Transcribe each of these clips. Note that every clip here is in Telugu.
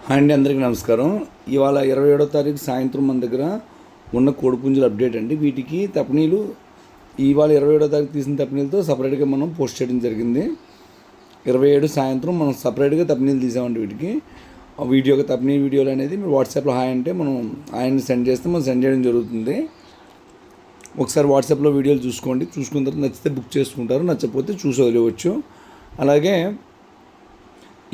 హాయ్ అండి, అందరికీ నమస్కారం. ఇవాళ 27వ తారీఖు సాయంత్రం మన దగ్గర ఉన్న కోడిపుంజుల అప్డేట్ అండి. వీటికి తపనీలు ఇవాళ 27వ తారీఖు తీసిన తపనీలతో సపరేట్గా మనం పోస్ట్ చేయడం జరిగింది. 27 సాయంత్రం మనం సపరేట్గా తపనీలు తీసామండి. వీటికి వీడియోగా తపనీ వీడియోలు అనేది మీరు వాట్సాప్లో హాయ్ అంటే మనం ఆయన్ని సెండ్ చేస్తే మనం సెండ్ చేయడం జరుగుతుంది. ఒకసారి వాట్సాప్లో వీడియోలు చూసుకోండి. చూసుకున్న తర్వాత నచ్చితే బుక్ చేసుకుంటారు, నచ్చకపోతే చూసి వదిలేవచ్చు. అలాగే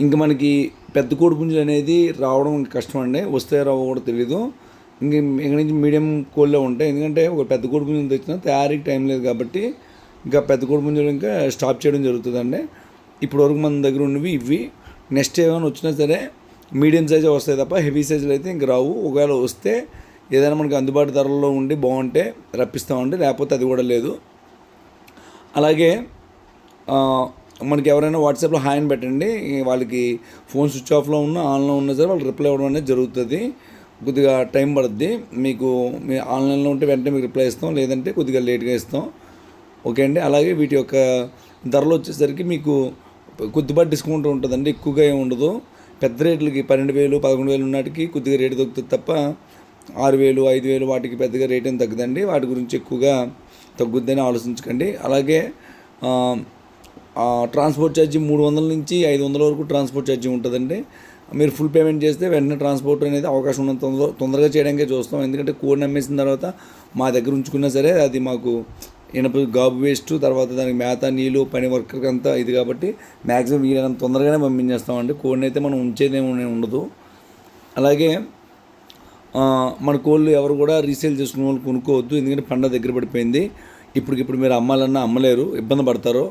ఇంక మనకి పెద్ద కోడిపుంజులు అనేది రావడం కష్టం అండి. వస్తే రావో కూడా తెలీదు. ఇక్కడ నుంచి మీడియం కోళ్ళే ఉంటాయి. ఎందుకంటే ఒక పెద్ద కోడిపుంజులు తెచ్చినా తయారీకి టైం లేదు కాబట్టి ఇంకా పెద్ద కోడిపుంజులు ఇంకా స్టాప్ చేయడం జరుగుతుందండి. ఇప్పటివరకు మన దగ్గర ఉన్నవి ఇవి. నెక్స్ట్ ఏమైనా వచ్చినా సరే మీడియం సైజే వస్తాయి తప్ప హెవీ సైజులు అయితే ఇంక రావు. ఒకవేళ వస్తే ఏదైనా మనకి అందుబాటు ధరల్లో ఉండి బాగుంటే రప్పిస్తామండి, లేకపోతే అది కూడా లేదు. అలాగే మనకి ఎవరైనా వాట్సాప్లో హాయ్ అని పెట్టండి. వాళ్ళకి ఫోన్ స్విచ్ ఆఫ్లో ఉన్న ఆన్లో ఉన్నా సరే వాళ్ళు రిప్లై ఇవ్వడం అనేది జరుగుతుంది. కొద్దిగా టైం పడుద్ది. మీకు మీ ఆన్లైన్లో ఉంటే వెంటనే మీకు రిప్లై ఇస్తాం, లేదంటే కొద్దిగా లేట్గా ఇస్తాం. ఓకే అండి. అలాగే వీటి యొక్క ధరలు వచ్చేసరికి మీకు కొద్దిపాటి డిస్కౌంట్ ఉంటుందండి, ఎక్కువగా ఏమి ఉండదు. పెద్ద రేట్లకి 12,000 11,000 ఉన్నటికి కొద్దిగా రేటు తగ్గుతుంది తప్ప 6,000 5,000 వాటికి పెద్దగా రేట్ ఏం తగ్గదండి. వాటి గురించి ఎక్కువగా తగ్గుద్దని ఆలోచించకండి. అలాగే ట్రాన్స్పోర్ట్ ఛార్జీ 300 నుంచి 500 వరకు ట్రాన్స్పోర్ట్ ఛార్జీ ఉంటుందండి. మీరు ఫుల్ పేమెంట్ చేస్తే వెంటనే ట్రాన్స్పోర్ట్ అనేది అవకాశం ఉన్నంత తొందరగా చేయడానికే చూస్తాం. ఎందుకంటే కోడిని అమ్మేసిన తర్వాత మా దగ్గర ఉంచుకున్నా సరే అది మాకు ఇనప గాబు వేస్ట్, తర్వాత దానికి మేత నీళ్ళు పని వర్కర్కి అంతా ఇది కాబట్టి మ్యాక్సిమం వీలైనంత తొందరగానే పంపించేస్తామండి. కోడిని అయితే మనం ఉంచేదేమీ ఉండదు. అలాగే మన కోళ్ళు ఎవరు కూడా రీసేల్ చేసుకునే వాళ్ళు కొనుక్కోవద్దు. ఎందుకంటే పండగ దగ్గర పడిపోయింది. ఇప్పటికిప్పుడు మీరు అమ్మాలన్నా అమ్మలేరు, ఇబ్బంది పడతారు.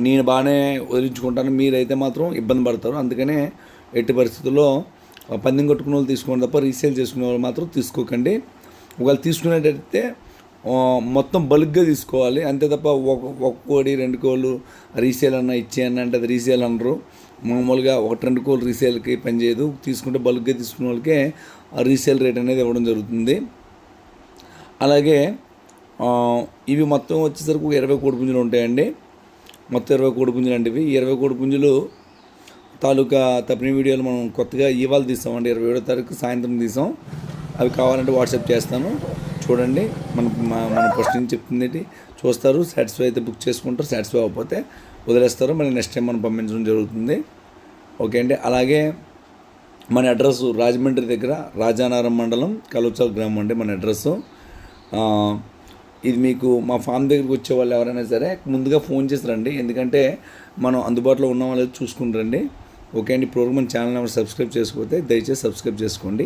నేను బాగానే వదిలించుకుంటాను, మీరైతే మాత్రం ఇబ్బంది పడతారు. అందుకనే ఎట్టి పరిస్థితుల్లో పందెం కొట్టుకునే వాళ్ళు తీసుకోండి తప్ప రీసేల్ చేసుకునే వాళ్ళు మాత్రం తీసుకోకండి. ఒకవేళ తీసుకునేటైతే మొత్తం బల్క్గా తీసుకోవాలి అంతే తప్ప ఒక కోడి 2 కోళ్ళు రీసేల్ అన్న ఇచ్చేయన్న అంటే అది రీసేల్ అనరు. మామూలుగా 1-2 కోళ్ళు రీసేల్కి పనిచేయదు. తీసుకుంటే బల్క్గా తీసుకునే వాళ్ళకే ఆ రీసేల్ రేట్ అనేది ఇవ్వడం జరుగుతుంది. అలాగే ఇవి మొత్తం వచ్చేసరికి 20 కోడిపుంజులు ఉంటాయండి. మొత్తం 20 కోడిపుంజులు అంటే ఇవి 20 కోడిపుంజులు తాలూకా తప్పని వీడియోలు మనం కొత్తగా ఇవాళ తీస్తామండి. 27వ తారీఖు సాయంత్రం తీసాం. అవి కావాలంటే వాట్సాప్ చేస్తాను, చూడండి. మన ఫస్ట్ నుంచి చెప్తుంది ఏంటి చూస్తారు. సాటిస్ఫై అయితే బుక్ చేసుకుంటారు, సాటిస్ఫై అవ్వకపోతే వదిలేస్తారు. మళ్ళీ నెక్స్ట్ టైం మనం పంపించడం జరుగుతుంది. ఓకే అండి. అలాగే మన అడ్రస్ రాజమండ్రి దగ్గర రాజానగరం మండలం కలుచాల్ గ్రామం అండి మన అడ్రస్సు. ఇది మీకు మా ఫామ్ దగ్గరికి వచ్చే వాళ్ళు ఎవరైనా సరే ముందుగా ఫోన్ చేసి రండి, ఎందుకంటే మనం అందుబాటులో ఉన్న వాళ్ళు చూసుకుని రండి. ఓకే అండి. ప్రోగ్రామ్ మన ఛానల్ నెంబర్ సబ్స్క్రైబ్ చేసుకోకపోతే దయచేసి సబ్స్క్రైబ్ చేసుకోండి.